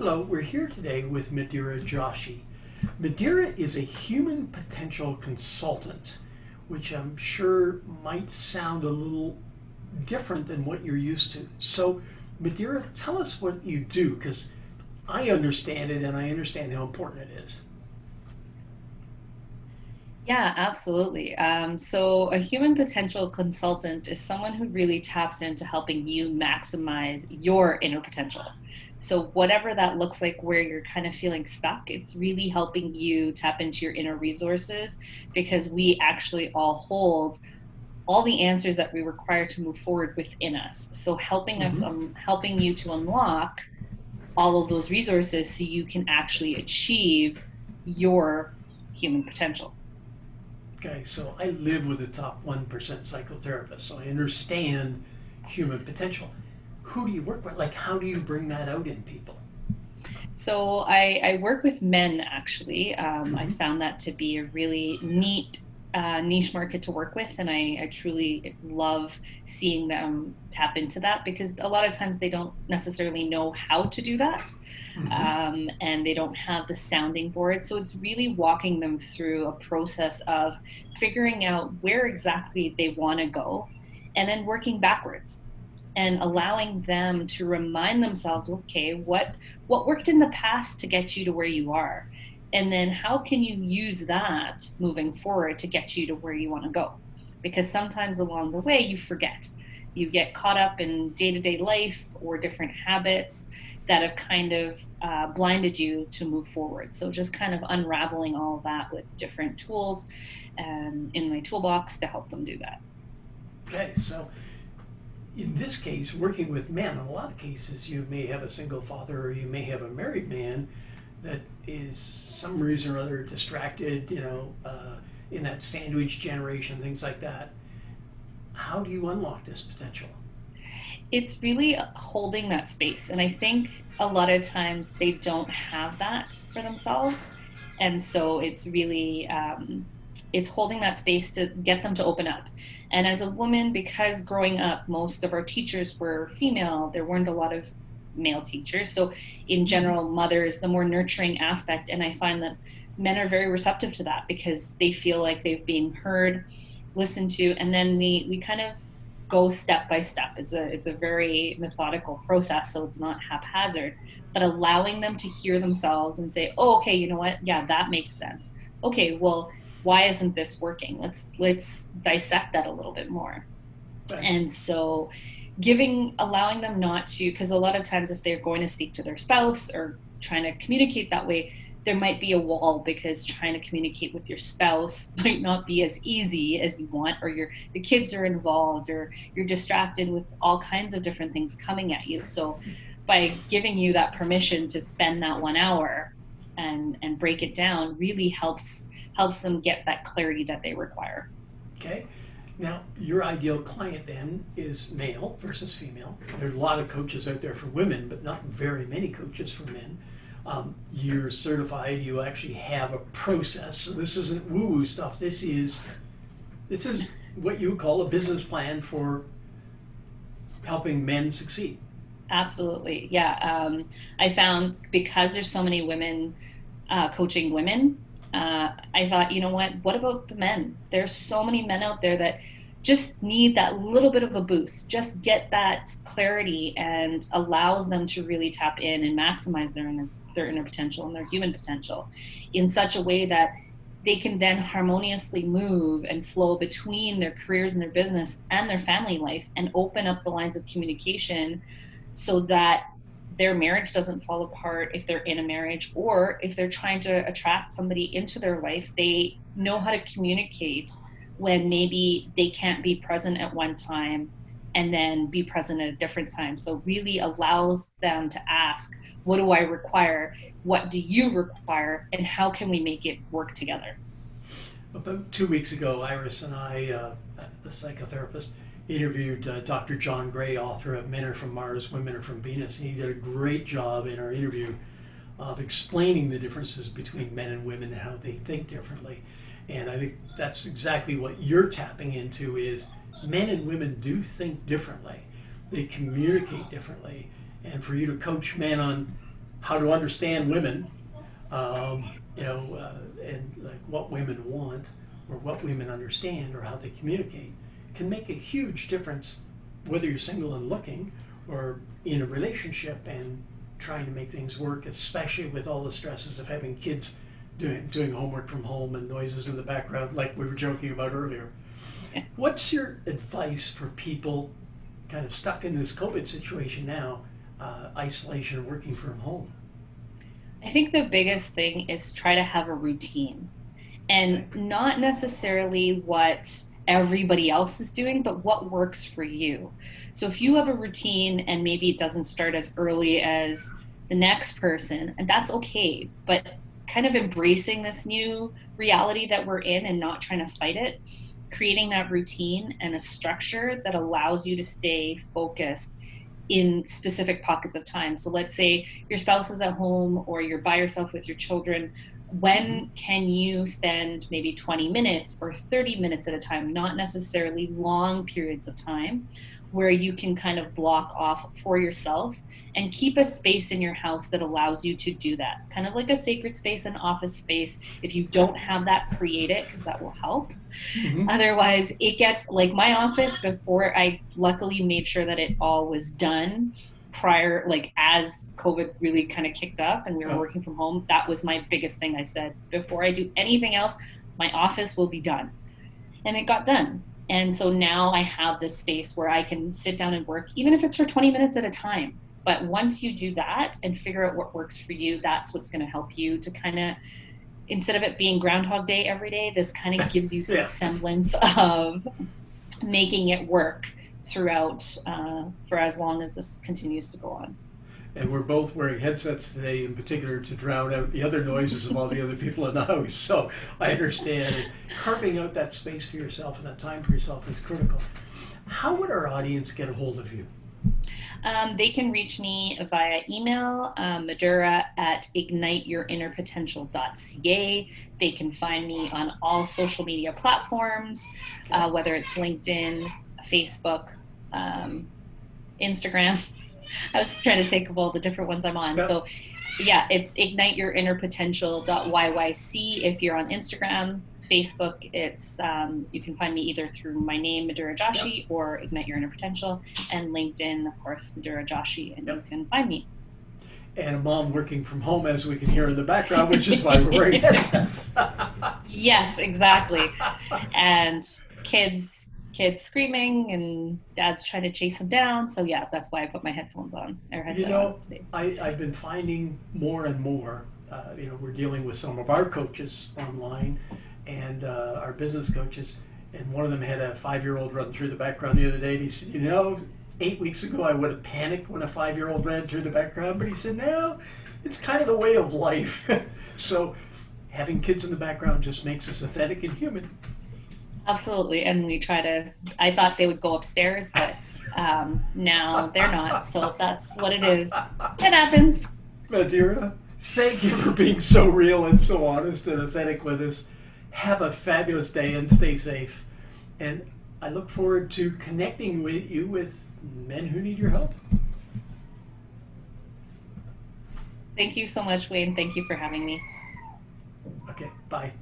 Hello, we're here today with Madhura Joshi. Madhura is a human potential consultant, which I'm sure might sound a little different than what you're used to. So, Madhura, tell us what you do, because I understand it and I understand how important it is. Yeah, absolutely. So, a human potential consultant is someone who really taps into helping you maximize your inner potential. So, whatever that looks like, where you're kind of feeling stuck, it's really helping you tap into your inner resources because we actually all hold all the answers that we require to move forward within us. So, Mm-hmm. helping you to unlock all of those resources so you can actually achieve your human potential. Okay, so I live with a top 1% psychotherapist, so I understand human potential. Who do you work with? Like, how do you bring that out in people? So I work with men actually. I Mm-hmm. found that to be a really neat niche market to work with, and I truly love seeing them tap into that because a lot of times they don't necessarily know how to do that, Mm-hmm. and they don't have the sounding board. So it's really walking them through a process of figuring out where exactly they want to go, and then working backwards and allowing them to remind themselves, okay, what worked in the past to get you to where you are, and then how can you use that moving forward to get you to where you want to go, because sometimes along the way you forget, you get caught up in day-to-day life or different habits that have kind of blinded you to move forward. So just kind of unraveling all of that with different tools in my toolbox to help them do that. Okay, so in this case, working with men, in a lot of cases, you may have a single father or you may have a married man that is some reason or other distracted, in that sandwich generation, things like that. How do you unlock this potential? It's really holding that space. And I think a lot of times they don't have that for themselves. And so it's really, it's holding that space to get them to open up. And as a woman, because growing up, most of our teachers were female, there weren't a lot of male teachers. So in Mm-hmm. general, mothers, the more nurturing aspect. And I find that men are very receptive to that because they feel like they've been heard, listened to, and then we kind of go step by step. It's a very methodical process, so it's not haphazard, but allowing them to hear themselves and say, "Oh, okay, you know what? Yeah, that makes sense. Okay, well, why isn't this working? Let's dissect that a little bit more." Okay. And so allowing them not to, because a lot of times if they're going to speak to their spouse or trying to communicate that way, there might be a wall because trying to communicate with your spouse might not be as easy as you want, or the kids are involved, or you're distracted with all kinds of different things coming at you. So by giving you that permission to spend that 1 hour and break it down really helps them get that clarity that they require. Okay. Now, your ideal client then is male versus female. There's a lot of coaches out there for women, but not very many coaches for men. You're certified. You actually have a process. So this isn't woo-woo stuff. This is what you would call a business plan for helping men succeed. Absolutely. Yeah. I found because there's so many women coaching women, I thought, you know what about the men? There's so many men out there that just need that little bit of a boost, just get that clarity and allows them to really tap in and maximize their inner potential and their human potential in such a way that they can then harmoniously move and flow between their careers and their business and their family life and open up the lines of communication so that their marriage doesn't fall apart if they're in a marriage, or if they're trying to attract somebody into their life, they know how to communicate when maybe they can't be present at one time and then be present at a different time. So really allows them to ask, what do I require? What do you require? And how can we make it work together? About 2 weeks ago, Iris and I, the psychotherapist, interviewed Dr. John Gray, author of Men Are From Mars, Women Are From Venus, and he did a great job in our interview of explaining the differences between men and women and how they think differently. And I think that's exactly what you're tapping into is men and women do think differently. They communicate differently. And for you to coach men on how to understand women, and like what women want or what women understand or how they communicate can make a huge difference whether you're single and looking or in a relationship and trying to make things work, especially with all the stresses of having kids doing homework from home and noises in the background like we were joking about earlier. What's your advice for people kind of stuck in this COVID situation now, isolation and working from home? I think the biggest thing is try to have a routine, and Okay. not necessarily what everybody else is doing, but what works for you. So if you have a routine and maybe it doesn't start as early as the next person, and that's okay, but kind of embracing this new reality that we're in and not trying to fight it, creating that routine and a structure that allows you to stay focused in specific pockets of time. So let's say your spouse is at home or you're by yourself with your children. Mhm. When can you spend maybe 20 minutes or 30 minutes at a time, not necessarily long periods of time, where you can kind of block off for yourself and keep a space in your house that allows you to do that? Kind of like a sacred space, an office space. If you don't have that, create it, because that will help. Mhm. Otherwise, it gets like my office, before I luckily made sure that it all was done prior, like as COVID really kind of kicked up and we were Yeah. working from home. That was my biggest thing. I said, before I do anything else, my office will be done. And it got done. And so now I have this space where I can sit down and work, even if it's for 20 minutes at a time. But once you do that and figure out what works for you, that's what's going to help you to kind of, instead of it being Groundhog Day every day, this kind of gives you some Yeah. semblance of making it work throughout, for as long as this continues to go on. And we're both wearing headsets today, in particular, to drown out the other noises of all the other people in the house. So I understand it. Carving out that space for yourself and that time for yourself is critical. How would our audience get a hold of you? They can reach me via email, Madhura at igniteyourinnerpotential.ca. They can find me on all social media platforms, Okay. whether it's LinkedIn, Facebook, Instagram. I was trying to think of all the different ones I'm on. Yep. So yeah, it's igniteyourinnerpotential.yyc if you're on Instagram. Facebook, it's you can find me either through my name, Madhura Yep. Joshi, or Ignite Your Inner Potential, and LinkedIn, of course, Madhura Joshi, and you Yep. can find me. And a mom working from home, as we can hear in the background, which is why we're wearing headsets. Yes, exactly. And kids screaming, and dad's trying to chase them down. So yeah, that's why I put my headphones on, or You headset on know, today. I've been finding more and more, we're dealing with some of our coaches online and our business coaches, and one of them had a 5-year-old run through the background the other day, and he said, 8 weeks ago I would have panicked when a 5-year-old ran through the background, but he said, no, it's kind of the way of life. So having kids in the background just makes us authentic and human. Absolutely. And we try to, I thought they would go upstairs, but now they're not. So that's what it is. It happens. Madhura, thank you for being so real and so honest and authentic with us. Have a fabulous day and stay safe. And I look forward to connecting with you with men who need your help. Thank you so much, Wayne. Thank you for having me. Okay, bye.